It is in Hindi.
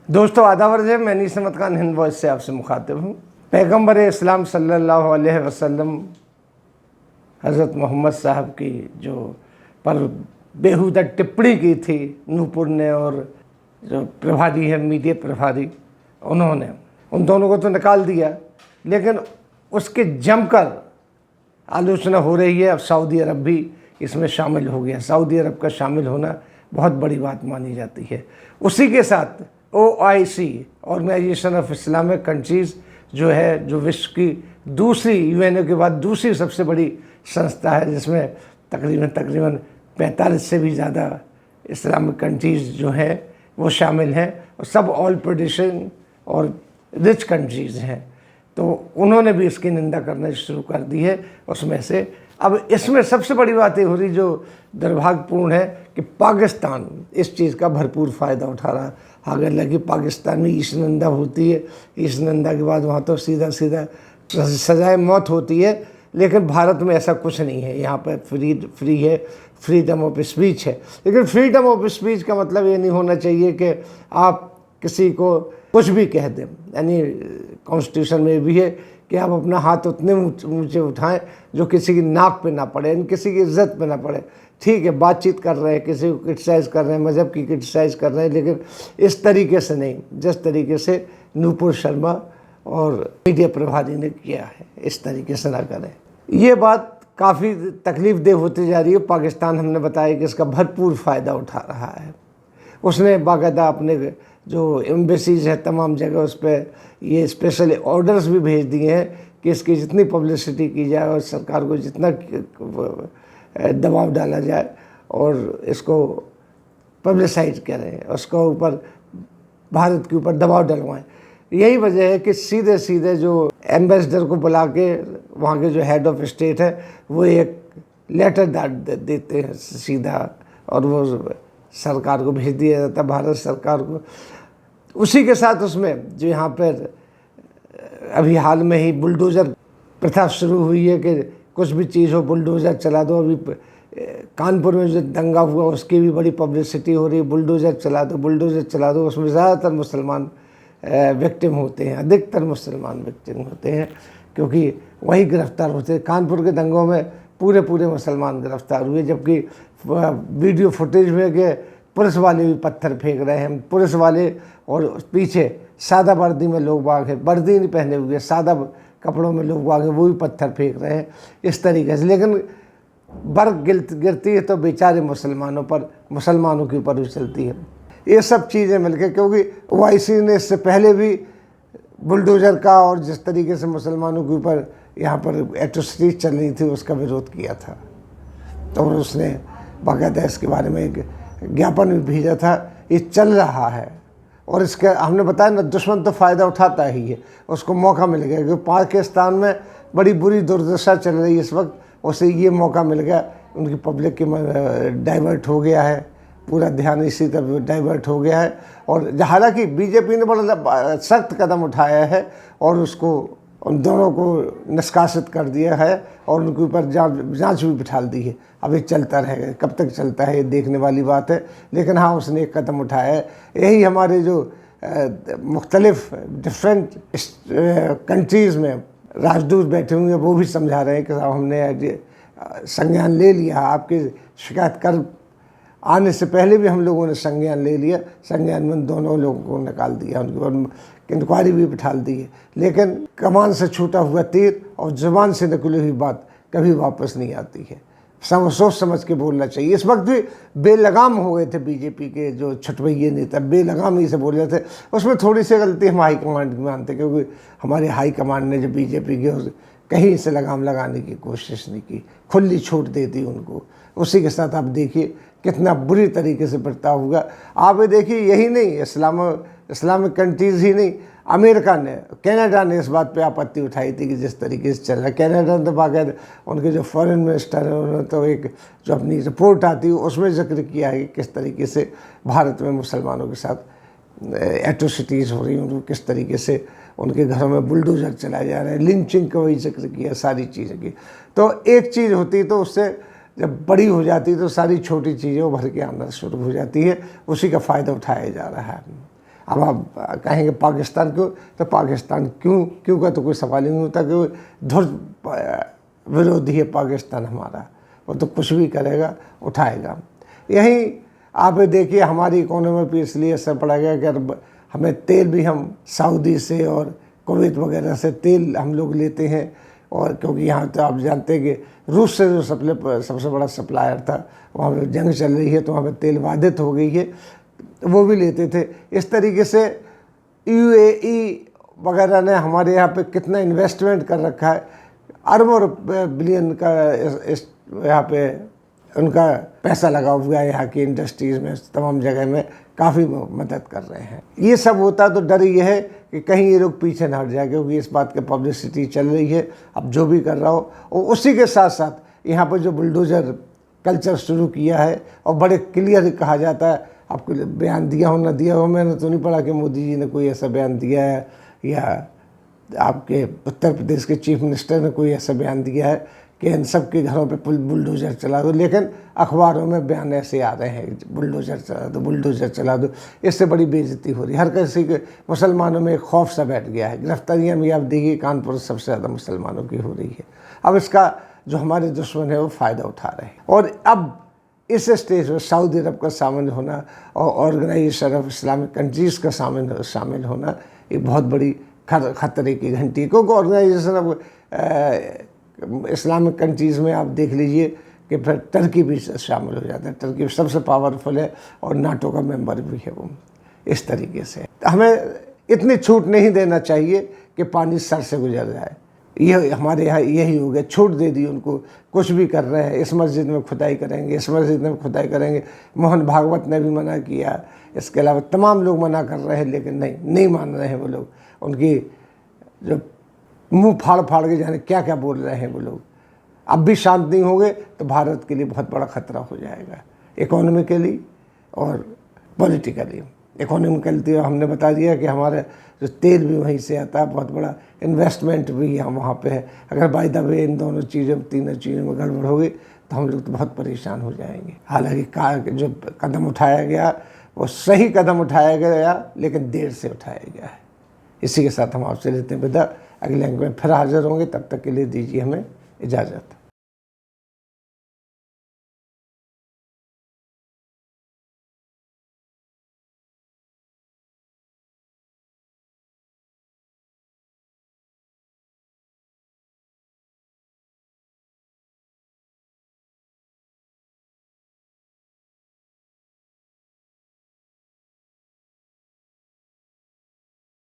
दोस्तों आदावर है, मैं नीसमत खान हिंद वॉइस से आपसे मुखातिब हूँ। पैगम्बर इस्लाम सल्लल्लाहु अलैहि वसल्लम हज़रत मोहम्मद साहब की जो पर बेहुदा टिप्पणी की थी नूपुर ने और जो प्रभारी है मीडिया प्रभारी, उन्होंने उन दोनों को तो निकाल दिया, लेकिन उसके जमकर आलोचना हो रही है। अब सऊदी अरब भी इसमें शामिल हो गया। सऊदी अरब का शामिल होना बहुत बड़ी बात मानी जाती है। उसी के साथ OIC organisation of Islamic countries जो है, जो विश्व की दूसरी UNO के बाद दूसरी सबसे बड़ी संस्था है, जिसमें तकरीबन 45 से भी ज़्यादा इस्लामिक कंट्रीज़ जो हैं वो शामिल हैं, और सब ऑल प्रोड्यूसिंग और रिच कंट्रीज़ हैं। तो उन्होंने भी इसकी निंदा करना शुरू कर दी है उसमें से। अब इसमें सबसे बड़ी बात ये हो रही जो दुर्भाग्यपूर्ण है कि पाकिस्तान इस चीज़ का भरपूर फ़ायदा उठा रहा है। अगर लगी पाकिस्तान में ईश निंदा होती है, ईश निंदा के बाद वहाँ तो सीधा सजाए मौत होती है, लेकिन भारत में ऐसा कुछ नहीं है। यहाँ पर फ्री है, फ्रीडम ऑफ स्पीच है। लेकिन फ्रीडम ऑफ स्पीच का मतलब ये नहीं होना चाहिए कि आप किसी को कुछ भी कह दें। यानी कॉन्स्टिट्यूशन में भी है कि आप अपना हाथ उतने ऊंचे उठाएं जो किसी की नाक पे ना पड़े, किसी की इज्जत पे ना पड़े। ठीक है, बातचीत कर रहे हैं, किसी को क्रिटिसाइज़ कर रहे हैं, मज़हब की क्रिटिसाइज़ कर रहे हैं, लेकिन इस तरीके से नहीं जिस तरीके से नूपुर शर्मा और मीडिया प्रभारी ने किया है, इस तरीके से ना करें। ये बात काफ़ी तकलीफ देह होती जा रही है। पाकिस्तान, हमने बताया कि इसका भरपूर फ़ायदा उठा रहा है। उसने बाकायदा अपने जो एम्बेसीज है तमाम जगह उस पर ये स्पेशल ऑर्डर्स भी भेज दिए हैं कि इसकी जितनी पब्लिसिटी की जाए और सरकार को जितना दबाव डाला जाए और इसको पब्लिसाइज करें, उसको ऊपर भारत के ऊपर दबाव डलवाएं। यही वजह है कि सीधे जो एम्बेसडर को बुला के वहाँ के जो हेड ऑफ स्टेट है वो एक लेटर देते हैं सीधा, और वो सरकार को भेज दिया जाता है, भारत सरकार को। उसी के साथ उसमें जो यहाँ पर अभी हाल में ही बुलडोज़र प्रथा शुरू हुई है कि कुछ भी चीज़ हो बुलडोज़र चला दो। अभी कानपुर में जो दंगा हुआ उसकी भी बड़ी पब्लिसिटी हो रही है, बुलडोज़र चला दो। उसमें ज़्यादातर मुसलमान विक्टिम होते हैं, अधिकतर मुसलमान विक्टिम होते हैं, क्योंकि वही गिरफ्तार होते हैं। कानपुर के दंगों में पूरे मुसलमान गिरफ्तार हुए, जबकि वीडियो फुटेज में कि पुलिस वाले भी पत्थर फेंक रहे हैं, पुलिस वाले, और पीछे सादा वर्दी में लोग बाग है, वर्दी नहीं पहने हुए, सादा कपड़ों में लोग बाग है, वो भी पत्थर फेंक रहे हैं इस तरीके से। लेकिन बर्फ गिरती है तो बेचारे मुसलमानों के ऊपर उछलती है। ये सब चीज़ें मिलकर, क्योंकि OIC ने इससे पहले भी बुलडोज़र का और जिस तरीके से मुसलमानों के ऊपर यहाँ पर एट्रोसिटी चल रही थी उसका विरोध किया था, तो उसने बाकायदा इसके बारे में एक ज्ञापन भी भेजा था। ये चल रहा है, और इसके हमने बताया ना, दुश्मन तो फ़ायदा उठाता ही है, उसको मौका मिल गया। क्योंकि पाकिस्तान में बड़ी बुरी दुर्दशा चल रही है इस वक्त, उसे ये मौका मिल गया, उनकी पब्लिक की डाइवर्ट हो गया है, पूरा ध्यान इसी तरफ डाइवर्ट हो गया है। और हालांकि बीजेपी ने बड़ा सख्त कदम उठाया है और उसको उन दोनों को निष्कासित कर दिया है और उनके ऊपर जांच भी बिठा दी है। अभी चलता रहेगा, कब तक चलता है ये देखने वाली बात है। लेकिन हाँ, उसने एक कदम उठाया है। यही हमारे जो मुख्तलिफ डिफरेंट कंट्रीज़ में राजदूत बैठे हुए हैं वो भी समझा रहे हैं कि साहब हमने संज्ञान ले लिया। आपकी शिकायत कर आने से पहले भी हम लोगों ने संज्ञान ले लिया, संज्ञान में दोनों लोगों को निकाल दिया, उनके ऊपर इंक्वायरी भी बिठाल दी है। लेकिन कमान से छूटा हुआ तीर और ज़ुबान से निकली हुई बात कभी वापस नहीं आती है। सोच समझ के बोलना चाहिए। इस वक्त भी बेलगाम हो गए थे बीजेपी के जो छटवैये नेता, बेलगाम ही से बोल रहे थे। उसमें थोड़ी सी गलती हम हाई कमांड की मानते, क्योंकि हमारे हाई कमांड ने जो बीजेपी के कहीं से लगाम लगाने की कोशिश नहीं की, खुली छूट दे दी उनको। उसी के साथ आप देखिए कितना बुरी तरीके से बर्ताव हुआ। आप ये देखिए, यही नहीं इस्लामिक कंट्रीज़ ही नहीं, अमेरिका ने, कनाडा ने इस बात पे आपत्ति उठाई थी कि जिस तरीके से चल रहा है। कनाडा ने तो बाकायदा उनके जो फॉरेन मिनिस्टर हैं उन्होंने तो एक जो अपनी रिपोर्ट आती है उसमें जिक्र किया है कि किस तरीके से भारत में मुसलमानों के साथ एट्रोसिटीज़ हो रही हैं, उनको किस तरीके से उनके घरों में बुलडोज़र चलाए जा रहे हैं, लिंचिंग का वही जिक्र किया, सारी चीज़ें की। तो एक चीज़ होती तो उससे जब बड़ी हो जाती है तो सारी छोटी चीज़ें उभर के आना शुरू हो जाती है, उसी का फ़ायदा उठाया जा रहा है। अब आप कहेंगे पाकिस्तान क्यों, तो पाकिस्तान क्यों का तो कोई सवाल ही नहीं होता कि धुर विरोधी है पाकिस्तान हमारा, वो तो कुछ भी करेगा, उठाएगा। यही आप देखिए हमारी इकोनॉमी पर इसलिए असर पड़ा गया कि हमें तेल भी हम सऊदी से और कुवैत वगैरह से तेल हम लोग लेते हैं, और क्योंकि यहाँ तो आप जानते हैं कि रूस से जो सबसे बड़ा सप्लायर था, वहाँ पर जंग चल रही है तो वहाँ पर तेल बाधित हो गई है, वो भी लेते थे। इस तरीके से UAE वगैरह ने हमारे यहाँ पे कितना इन्वेस्टमेंट कर रखा है, अरबों बिलियन का इस यहाँ पे उनका पैसा लगा हुआ है यहाँ की इंडस्ट्रीज़ में, तमाम जगह में काफ़ी मदद कर रहे हैं। ये सब होता तो डर ये है कि कहीं ये लोग पीछे ना हट जाए, क्योंकि इस बात की पब्लिसिटी चल रही है। अब जो भी कर रहा हो, और उसी के साथ साथ यहाँ पर जो बुलडोज़र कल्चर शुरू किया है, और बड़े क्लियर कहा जाता है, आपको बयान दिया हो ना दिया हो, मैंने तो नहीं पढ़ा कि मोदी जी ने कोई ऐसा बयान दिया है या आपके उत्तर प्रदेश के चीफ मिनिस्टर ने कोई ऐसा बयान दिया है कि इन सब के घरों पे बुलडोज़र चला दो, लेकिन अखबारों में बयान ऐसे आ रहे हैं बुलडोज़र चला दो, बुलडोज़र चला दो। इससे बड़ी बेइज्जती हो रही है, हर किसी के मुसलमानों में एक खौफ सा बैठ गया है। गिरफ्तारियाँ भी आप देखिए कानपुर सबसे ज़्यादा मुसलमानों की हो रही है। अब इसका जो हमारे दुश्मन है वो फ़ायदा उठा रहे हैं, और अब इस स्टेज में सऊदी अरब का शामिल होना और ऑर्गेनाइजेशन ऑफ इस्लामिक कंट्रीज़ का शामिल होना एक बहुत बड़ी खतरे की घंटी है। क्योंकि ऑर्गेनाइजेशन ऑफ इस्लामिक कंट्रीज़ में आप देख लीजिए कि फिर टर्की भी शामिल हो जाता है। टर्की सबसे पावरफुल है और नाटो का मेंबर भी है वो। इस तरीके से हमें इतनी छूट नहीं देना चाहिए कि पानी सर से गुजर जाए। ये हमारे यहाँ यही हो गया, छूट दे दी उनको, कुछ भी कर रहे हैं, इस मस्जिद में खुदाई करेंगे, इस मस्जिद में खुदाई करेंगे। मोहन भागवत ने भी मना किया, इसके अलावा तमाम लोग मना कर रहे हैं, लेकिन नहीं मान रहे हैं वो लोग। उनकी जो मुंह फाड़ फाड़ के जाने क्या क्या बोल रहे हैं वो लोग। अब भी शांत नहीं होंगे तो भारत के लिए बहुत बड़ा खतरा हो जाएगा, इकोनॉमिकली और पॉलिटिकली। इकोनॉमिकली तो हमने बता दिया कि हमारा जो तेल भी वहीं से आता है, बहुत बड़ा इन्वेस्टमेंट भी यहाँ वहाँ पे है। अगर बाय द वे इन दोनों चीज़ों तीनों चीज़ों में गड़बड़ हो गई तो हम लोग तो बहुत परेशान हो जाएंगे। हालांकि जो कदम उठाया गया वो सही कदम उठाया गया, लेकिन देर से उठाया गया है। इसी के साथ हम आपसे लेते हैं विदा। अगले अंक में फिर हाजिर होंगे, तब तक के लिए दीजिए हमें इजाज़त।